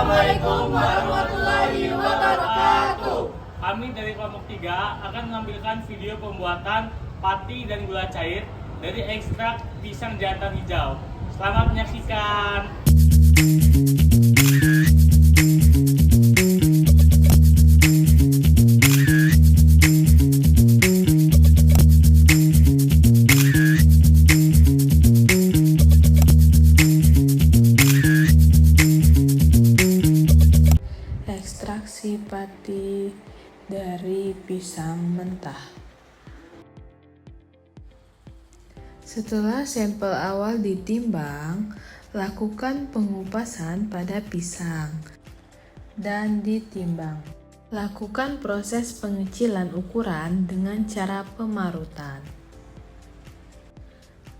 Assalamualaikum warahmatullahi wabarakatuh. Kami dari kelompok 3 akan menampilkan video pembuatan pati dan gula cair dari ekstrak pisang jantan hijau. Selamat menyaksikan. Ekstraksi pati dari pisang mentah. Setelah sampel awal ditimbang, lakukan pengupasan pada pisang dan ditimbang. Lakukan proses pengecilan ukuran dengan cara pemarutan.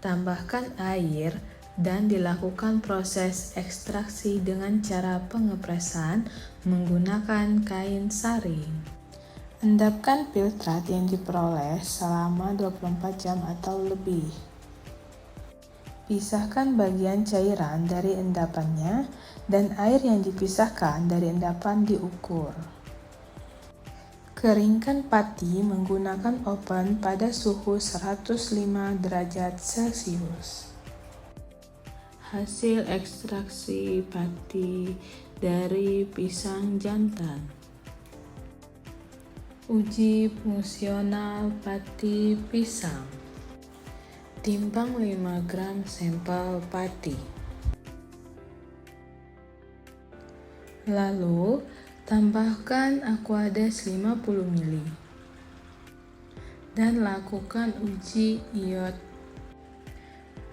Tambahkan air dan dilakukan proses ekstraksi dengan cara pengepresan menggunakan kain saring. Endapkan filtrat yang diperoleh selama 24 jam atau lebih. Pisahkan bagian cairan dari endapannya dan air yang dipisahkan dari endapan diukur. Keringkan pati menggunakan oven pada suhu 105 derajat Celcius. Hasil ekstraksi pati dari pisang jantan. Uji fungsional pati pisang. Timbang 5 gram sampel pati. Lalu, tambahkan Aquades 50 ml. Dan lakukan uji iod.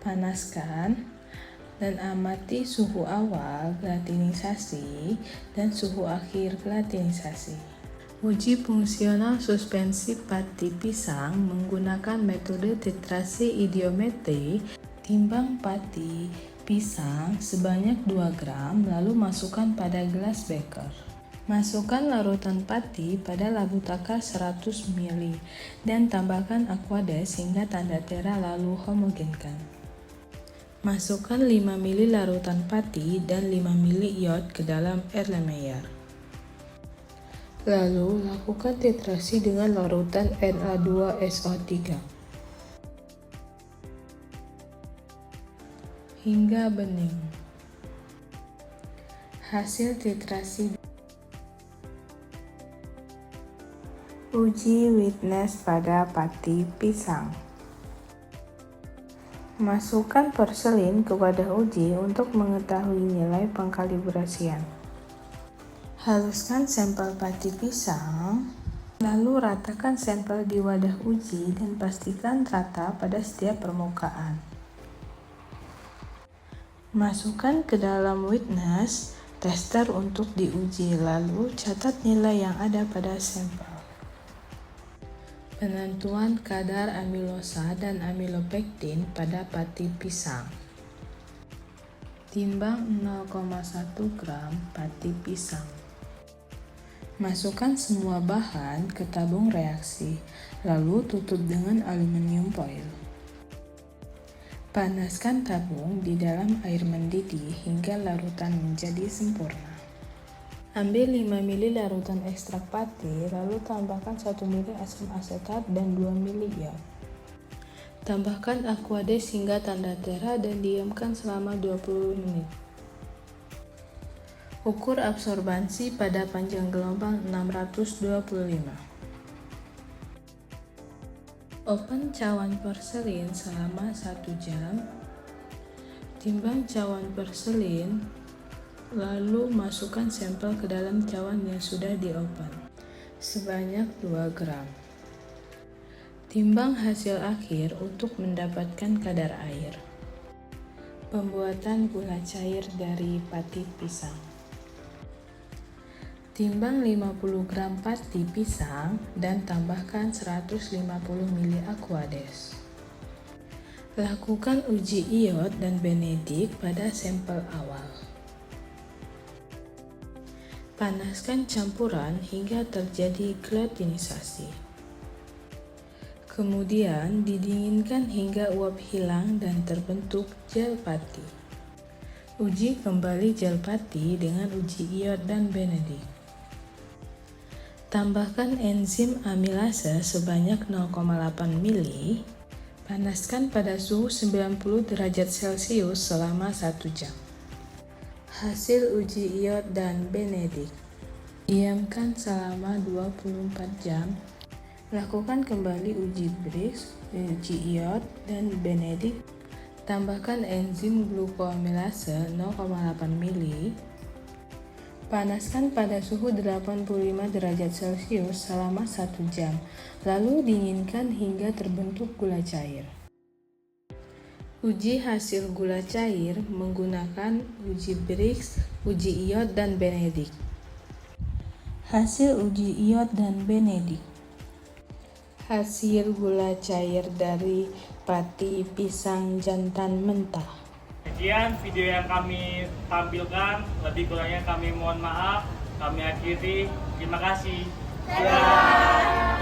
Panaskan dan amati suhu awal glatinisasi dan suhu akhir glatinisasi. Uji fungsional suspensi pati pisang menggunakan metode titrasi idiometri. Timbang pati pisang sebanyak 2 gram lalu masukkan pada gelas beker. Masukkan larutan pati pada labu takar 100 ml dan tambahkan Aquades hingga tanda tera lalu homogenkan. Masukkan 5 ml larutan pati dan 5 ml iod ke dalam Erlenmeyer. Lalu, lakukan titrasi dengan larutan Na2SO3 hingga bening. Hasil titrasi. Uji witness pada pati pisang. Masukkan porselin ke wadah uji untuk mengetahui nilai pengkalibrasian. Haluskan sampel pati pisang, lalu ratakan sampel di wadah uji dan pastikan rata pada setiap permukaan. Masukkan ke dalam witness tester untuk diuji, lalu catat nilai yang ada pada sampel. Penentuan kadar amilosa dan amilopektin pada pati pisang. Timbang 0,1 gram pati pisang. Masukkan semua bahan ke tabung reaksi, lalu tutup dengan aluminium foil. Panaskan tabung di dalam air mendidih hingga larutan menjadi sempurna. Ambil 5 ml larutan ekstrak pati, lalu tambahkan 1 ml asam asetat dan 2 ml iod. Tambahkan Aquades hingga tanda tera dan diamkan selama 20 menit. Ukur absorbansi pada panjang gelombang 625. Open cawan porselin selama 1 jam. Timbang cawan porselin, lalu masukkan sampel ke dalam cawan yang sudah di-open sebanyak 2 gram. Timbang hasil akhir untuk mendapatkan kadar air. Pembuatan gula cair dari pati pisang. Timbang 50 gram pati pisang dan tambahkan 150 ml Aquades. Lakukan uji iod dan benedik pada sampel awal. Panaskan campuran hingga terjadi glatinisasi. Kemudian didinginkan hingga uap hilang dan terbentuk gel pati. Uji kembali gel pati dengan uji iod dan benedik. Tambahkan enzim amilase sebanyak 0,8 ml. Panaskan pada suhu 90 derajat Celcius selama 1 jam. Hasil uji iod dan benedik. Diamkan selama 24 jam. Lakukan kembali uji Brix, uji iod, dan benedik. Tambahkan enzim glukoamilase 0,8 ml. Panaskan pada suhu 85 derajat Celcius selama 1 jam, lalu dinginkan hingga terbentuk gula cair. Uji hasil gula cair menggunakan uji Brix, uji iod, dan benedik. Hasil uji iod dan benedik. Hasil gula cair dari pati pisang jantan mentah. Sekian video yang kami tampilkan, lebih kurangnya kami mohon maaf, kami akhiri. Terima kasih. Dadah.